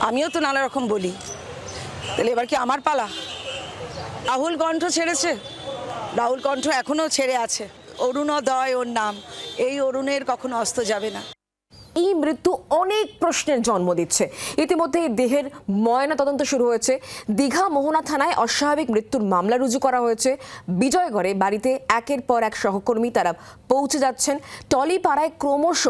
আমিও তো নানা রকম বলি, তাহলে এবার কি আমার পালা? রাহুল কণ্ঠ ছেড়েছে, রাহুল কণ্ঠ এখনো ছেড়ে আছে। অরুণোদয় ওর নাম, এই অরুণের কখনো অস্ত যাবে না। এই মৃত্যু অনেক প্রশ্নের জন্ম দিচ্ছে। ইতিমধ্যে দেহের ময়না তদন্ত শুরু হয়েছে। দীঘা মোহনা থানায় অস্বাভাবিক মৃত্যুর মামলা রুজু করা হয়েছে। বিজয়গড়ে বাড়িতে একের পর এক সহকর্মী তারা পৌঁছে যাচ্ছেন। টলিপাড়ায় ক্রমশ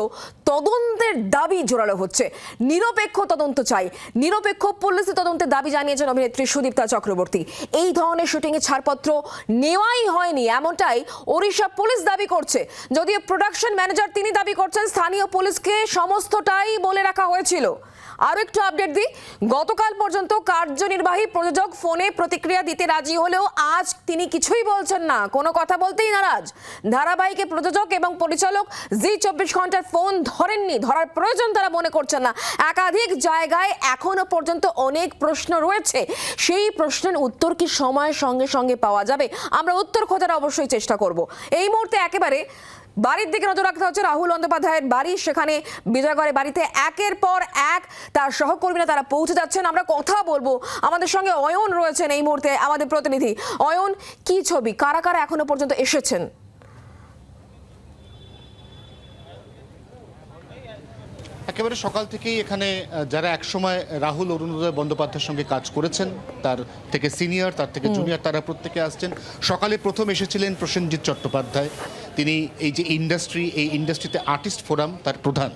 তদন্তের দাবি জোরালো হচ্ছে। নিরপেক্ষ তদন্ত চাই, নিরপেক্ষ পুলিশি তদন্তের দাবি জানিয়েছেন অভিনেত্রী সুদীপ্তা চক্রবর্তী। এই ধরনের শুটিংয়ে ছাড়পত্র নেওয়াই হয়নি, এমনটাই ওড়িশা পুলিশ দাবি করছে। যদিও প্রোডাকশন ম্যানেজার তিনি দাবি করছেন স্থানীয় পুলিশকে সমস্তটাই বলে রাখা হয়েছিল। আরো একটু আপডেট দিই, গতকাল পর্যন্ত কার্যনির্বাহী প্রযোজক ফোনে প্রতিক্রিয়া দিতে রাজি হলেও আজ তিনি কিছুই বলছেন না, কোনো কথা বলতেই নারাজ। ধারাবাহিকে প্রযোজক এবং পরিচালক জি 24 ঘন্টার ফোন ধরেননি, ধরার প্রয়োজন তারা মনে করছেন না। একাধিক জায়গায় এখনো পর্যন্ত অনেক প্রশ্ন রয়েছে, সেই প্রশ্নের উত্তর কি সময়ের সঙ্গে সঙ্গে পাওয়া যাবে? আমরা উত্তর খোঁজার অবশ্যই চেষ্টা করব। এই মুহূর্তে একেবারে বাড়ির দিকে নজর রাখতে হচ্ছে। রাহুল বন্দ্যোপাধ্যায়ের বাড়ি, সেখানে বিজয়গড়ে বাড়িতে একের পর এক তার সহকর্মীরা তারা পৌঁছে যাচ্ছেন। আমরা কথা বলবো, আমাদের সঙ্গে অয়ন রয়েছেন এই মুহূর্তে, আমাদের প্রতিনিধি। অয়ন, কি ছবি, কারা কারা এখনো পর্যন্ত এসেছেন? একেবারে সকাল থেকেই এখানে যারা একসময় রাহুল অরুণোদয় বন্দ্যোপাধ্যায়ের সঙ্গে কাজ করেছেন, তার থেকে সিনিয়র, তার থেকে জুনিয়র, তারা প্রত্যেকে আসছেন। সকালে প্রথম এসেছিলেন প্রসেনজিৎ চট্টোপাধ্যায়, তিনি এই যে এই ইন্ডাস্ট্রিতে আর্টিস্ট ফোরাম তার প্রধান,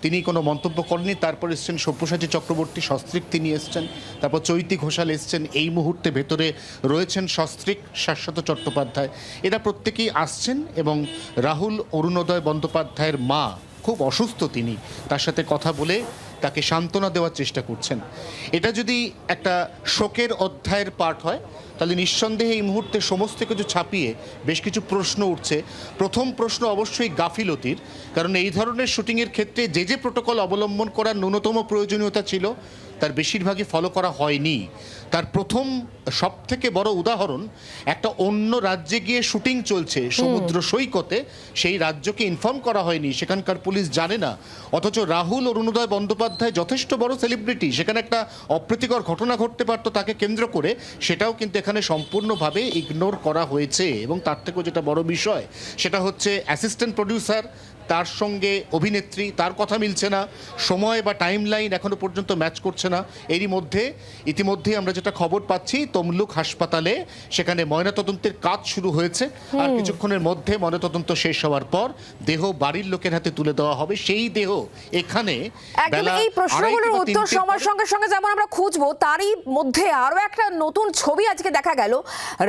তিনি কোনো মন্তব্য করেননি। তারপর এসছেন সব্যসাচী চক্রবর্তী, সস্ত্রীক তিনি এসছেন। তারপর চৈতি ঘোষাল এসছেন, এই মুহূর্তে ভেতরে রয়েছেন সস্ত্রীক, শাশ্বত চট্টোপাধ্যায়। এরা প্রত্যেকেই আসছেন এবং রাহুল অরুণোদয় বন্দ্যোপাধ্যায়ের মা খুব অসুস্থ, তিনি তার সাথে কথা বলে তাকে সান্ত্বনা দেওয়ার চেষ্টা করছেন। এটা যদি একটা শোকের অধ্যায়ের পার্ট হয়, তাহলে নিঃসন্দেহে এই মুহূর্তে সমস্ত কিছু ছাপিয়ে বেশ কিছু প্রশ্ন উঠছে। প্রথম প্রশ্ন অবশ্যই গাফিলতির, কারণ এই ধরনের শুটিংয়ের ক্ষেত্রে যে প্রোটোকল অবলম্বন করার ন্যূনতম প্রয়োজনীয়তা ছিল তার বেশিরভাগই ফলো করা হয়নি। তার প্রথম সব থেকে বড় উদাহরণ, একটা অন্য রাজ্যে গিয়ে শুটিং চলছে সমুদ্র সৈকতে, সেই রাজ্যকে ইনফর্ম করা হয়নি, সেখানকার পুলিশ জানে না। অথচ রাহুল অরুণোদয় বন্দ্যোপাধ্যায় যথেষ্ট বড় সেলিব্রিটি, সেখানে একটা অপ্রীতিকর ঘটনা ঘটতে পারতো তাকে কেন্দ্র করে, সেটাও কিন্তু এখানে সম্পূর্ণভাবে ইগনোর করা হয়েছে। এবং তার থেকেও যেটা বড় বিষয়, সেটা হচ্ছে অ্যাসিস্ট্যান্ট প্রডিউসার, তার সঙ্গে অভিনেত্রী, তার কথা মিলছে না, সময় বা টাইম লাইন এখনো পর্যন্ত ম্যাচ করছে না। এরই মধ্যে ইতিমধ্যেই আমরা যেটা খবর পাচ্ছি, তমলুক হাসপাতালে সেখানে ময়নাতদন্তের কাজ শুরু হয়েছে। আর কিছুক্ষণের মধ্যে ময়নাতদন্ত শেষ হওয়ার পর দেহ বাড়ির লোকের হাতে তুলে দেওয়া হবে। সেই দেহ এখানে এই প্রশ্নগুলোর উত্তর সময়ের সঙ্গে সঙ্গে যেমন আমরা খুঁজবো, তারই মধ্যে আরো একটা নতুন ছবি আজকে দেখা গেল।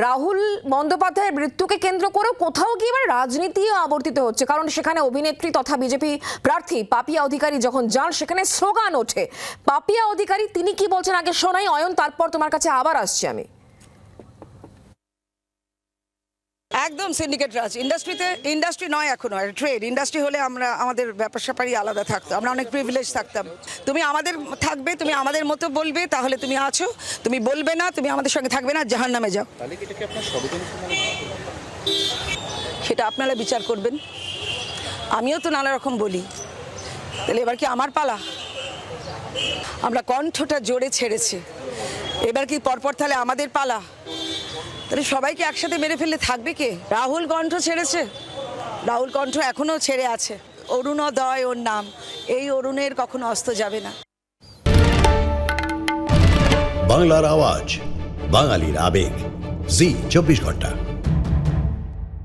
রাহুল বন্দ্যোপাধ্যায়ের মৃত্যুকে কেন্দ্র করে কোথাও গিয়ে এবার রাজনীতি আবর্তিত হচ্ছে, কারণ সেখানে অভিনেত্রী তথা বিজেপি প্রার্থী পাপিয়া অধিকারী যখন যান, সেখানে স্লোগান ওঠে। পাপিয়া অধিকারী তিনি কি বলছেন আগে শোনাই অয়ন, তারপর তোমার কাছে আবার আসছি আমি। একদম সিন্ডিকেট রাজ। ইন্ডাস্ট্রি নয় এখনো, ট্রেড ইন্ডাস্ট্রি হলে আমরা আমাদের ব্যাপার স্যাপারই আলাদা থাকতো, আমরা অনেক প্রিভিলেজ থাকতাম। তুমি আমাদের থাকবে, তুমি আমাদের মতো বলবে, তাহলে তুমি আছো। তুমি বলবে না, তুমি আমাদের সঙ্গে থাকবে না, জাহান্নামে যাও। সেটা আপনারা বিচার করবেন। আমিও তো নানা রকম বলি, তাহলে এবার কি আমার পালা? আমরা কণ্ঠটা জোরে ছেড়েছি, এবার কি পরপর তাহলে আমাদের পালা? তাহলে সবাইকে একসাথে মেরে ফেললে থাকবে কে? রাহুল কণ্ঠ ছেড়েছে, রাহুল কণ্ঠ এখনো ছেড়ে আছে। অরুণোদয় ওর নাম, এই অরুণের কখনো অস্ত যাবে না। বাংলার আওয়াজ, বাঙালির আবেগ, জি 24 ঘন্টা।